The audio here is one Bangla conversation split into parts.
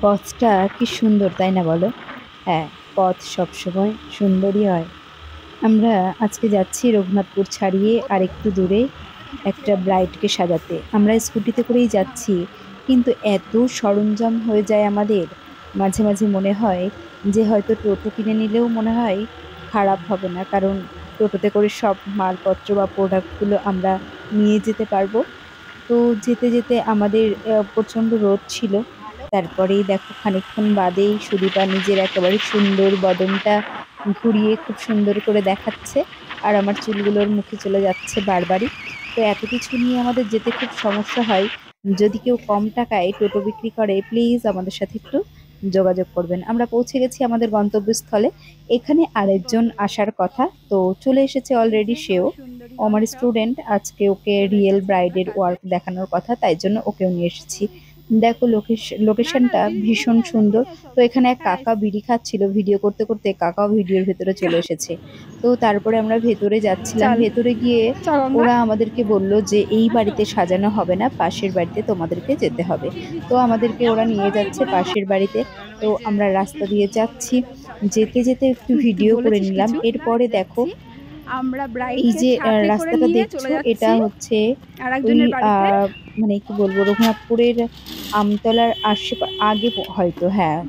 পথটা কি সুন্দর, তাই না বলো? হ্যাঁ, পথ সবসময় সুন্দরই হয়। আমরা আজকে যাচ্ছি রঘুনাথপুর ছাড়িয়ে আর একটু দূরে একটা ব্রাইডকে সাজাতে। আমরা স্কুটিতে করেই যাচ্ছি, কিন্তু এত সরঞ্জাম হয়ে যায় আমাদের, মাঝে মাঝে মনে হয় যে হয়তো টোটো কিনে নিলেও মনে হয় খারাপ হবে না, কারণ টোটোতে করে সব মালপত্র বা প্রোডাক্টগুলো আমরা নিয়ে যেতে পারবো। তো যেতে যেতে আমাদের প্রচন্ড রোদ ছিল। তারপরেই দেখো খানিকক্ষণ বাদেই সুদীপা নিজের একেবারে সুন্দর বদনটা ঘুরিয়ে খুব সুন্দর করে দেখাচ্ছে, আর আমার চুলগুলোর মুখে চলে যাচ্ছে বারবারই। তো এত কিছু নিয়ে আমাদের যেতে খুব সমস্যা হয়। যদি কেউ কম টাকায় টোটো বিক্রি করে, প্লিজ আমাদের সাথে একটু যোগাযোগ করবেন। আমরা পৌঁছে গেছি আমাদের গন্তব্যস্থলে। এখানে আরেকজন আসার কথা, তো চলে এসেছে অলরেডি সেও। ও আমার স্টুডেন্ট, আজকে ওকে রিয়েল ব্রাইডের ওয়ার্ক দেখানোর কথা, তাই জন্য ওকেও নিয়ে এসেছি। দেখো লোকেশনটা ভীষণ সুন্দর। তো এখানে এক কাকা বিড়ি খাচ্ছিল, ভিডিও করতে করতে কাকাও ভিডিওর ভেতরে চলে এসেছে। তো তারপরে আমরা ভেতরে যাচ্ছিলাম, ভেতরে গিয়ে ওরা আমাদেরকে বলল যে এই বাড়িতে সাজানো হবে না, পাশের বাড়িতে তোমাদেরকে যেতে হবে। তো আমাদেরকে ওরা নিয়ে যাচ্ছে পাশের বাড়িতে। তো আমরা রাস্তা দিয়ে যাচ্ছি, যেতে যেতে একটু ভিডিও করে নিলাম। এরপরে দেখো আমরা এই ব্রাইডকে যে সাথে করে রাস্তাটা নিয়ে চলে দেখছো, এটা যাচ্ছি হচ্ছে ওই আরেকজনের বাড়িতে। মানে কি বলবো, রঘুনাথপুরের আমতলার আগে হয়তো, হ্যাঁ।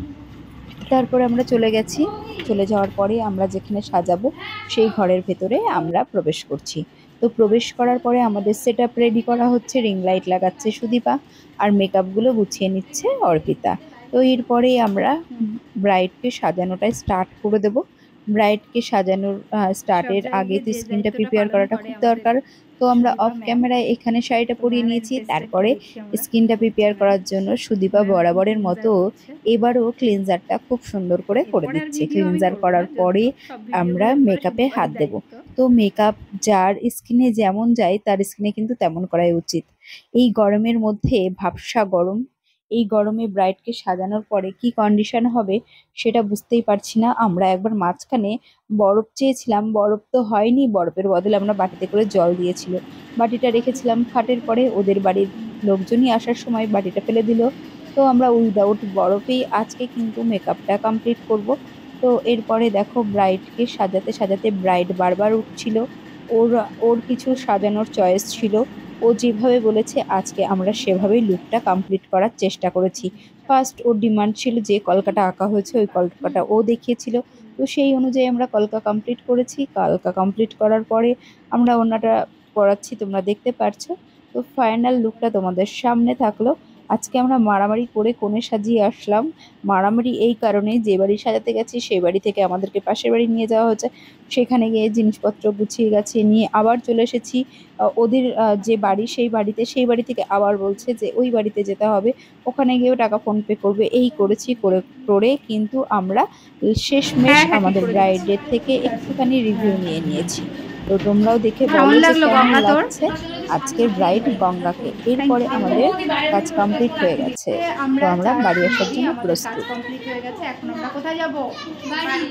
তারপরে আমরা চলে গেছি। চলে যাওয়ার পরে আমরা যেখানে সাজাবো সেই ঘরের ভেতরে আমরা প্রবেশ করছি। তো প্রবেশ করার পরে আমাদের সেট আপ রেডি করা হচ্ছে, রিং লাইট লাগাচ্ছে সুদীপা, আর মেকআপ গুলো গুছিয়ে নিচ্ছে অর্পিতা। তো এরপরেই আমরা ব্রাইডকে সাজানোটা স্টার্ট করে দেব। ব্রাইডকে সাজানোর সব স্টার্টের আগে জায়গায় তো যে স্কিনটা দায়িত্বটা প্রিপেয়ার পালন করাটা করে খুব আমাদের দরকার। তো আমরা অফ সুদীপা ম্যাম, ক্যামেরায় এখানে শাড়িটা তো পরিয়ে ম্যামের নিয়েছি, ফেসটাকে তারপরে দেখছি আমরা। স্কিনটা প্রিপেয়ার যে করার জন্য সুদীপা ম্যাম এখন বরাবরের ক্লিনজার মতো করছে। এবারও ক্লিনজারটা খুব সুন্দর করে করে এরপরে আর দিচ্ছে। ভিডিও আমি ক্লিনজার করবো না, করার পরে যদিও সব আমরা ভিডিওগুলো এরপরে মেকআপে হাত সুদীপারই দেব। দায়িত্ব। তো মেকআপ যার স্কিনে যেমন যায় তার স্কিনে কিন্তু তেমন করাই উচিত। এই গরমের মধ্যে ভাবসা গরম, এই গরমে ব্রাইডকে সাজানোর পরে কি কন্ডিশন হবে সেটা বুঝতেই পারছি না। আমরা একবার মাঝখানে বরফ চেয়েছিলাম, বরফ তো হয়নি, বরফের বদলে আমরা বাটিতে করে জল দিয়েছিল। বাটিটা রেখেছিলাম খাটের পরে, ওদের বাড়ির লোকজনই আসার সময় বাটিটা ফেলে দিল। তো আমরা উইদাউট বরফেই আজকে কিন্তু মেকআপটা কমপ্লিট করব। তো এরপরে দেখো ব্রাইডকে সাজাতে সাজাতে ব্রাইড বারবার উঠছিল। ওর ওর কিছু সাজানোর চয়েস ছিল, ও যেভাবে বলেছে আজকে আমরা সেভাবেই লুকটা কমপ্লিট করার চেষ্টা করেছি। ফার্স্ট ওর ডিমান্ড ছিল যে কলকাটা আঁকা হয়েছে ওই কলকাটা ও দেখিয়েছিল। তো সেই অনুযায়ী আমরা কলকা কমপ্লিট করেছি। কলকা কমপ্লিট করার পরে আমরা ওনাটা পড়াচ্ছি, তোমরা দেখতে পারছো। তো ফাইনাল লুকটা তোমাদের সামনে থাকলো। আজকে আমরা মারামারি করে কোণে সাজিয়ে আসলাম। মারামারি এই কারণে, যে বাড়ি সাজাতে গেছি সেই বাড়ি থেকে আমাদেরকে পাশের বাড়ি নিয়ে যাওয়া হয়েছে। সেখানে গিয়ে জিনিসপত্র গুছিয়ে গাছিয়ে নিয়ে আবার চলে এসেছি ওদের যে বাড়ি সেই বাড়ি থেকে আবার বলছে যে ওই বাড়িতে যেতে হবে, ওখানে গিয়েও টাকা ফোন পে করবে। এই করেছি, করে করে কিন্তু আমরা শেষমেশ হ্যাঁ হ্যাঁ, ঠিক আমাদের করে দিচ্ছি। ব্রাইডের থেকে একটুখানি রিভিউ নিয়ে নিয়েছি। তো তোমরাও দেখে কেমন বলো যে লাগলো কেমন গঙ্গা তোর? লাগছে আজকের ব্রাইড গঙ্গাকে। থ্যাংক এরপরে ইউ। আমাদের কাজ কমপ্লিট হয়ে গেছে। তো আমরা আমরা চার বাড়ি আসার দিদি জন্য আমাদের কাজ প্রস্তুত। কমপ্লিট হয়ে গেছে। এখন আমরা কোথায় যাব? বাড়ি।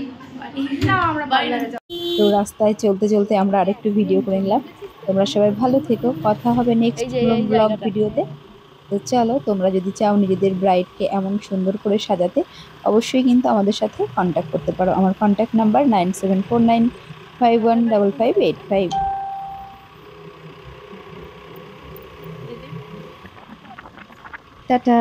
না, আমরা পার্লারে যাব। তো রাস্তায় চলতে চলতে আমরা আরেকটু ভিডিও করে নিলাম। তোমরা সবাই ভালো থেকো, কথা হবে নেক্সট এই যে কোনো এই ব্লগ জায়গাটা। ভিডিওতে। তো চলো, তোমরা যদি চাও নিজেদের ব্রাইডকে এমন সুন্দর করে সাজাতে, অবশ্যই কিন্তু আমাদের সাথে কন্ট্যাক্ট করতে পারো। আমার কন্ট্যাক্ট নাম্বার 9749515585। টাটা।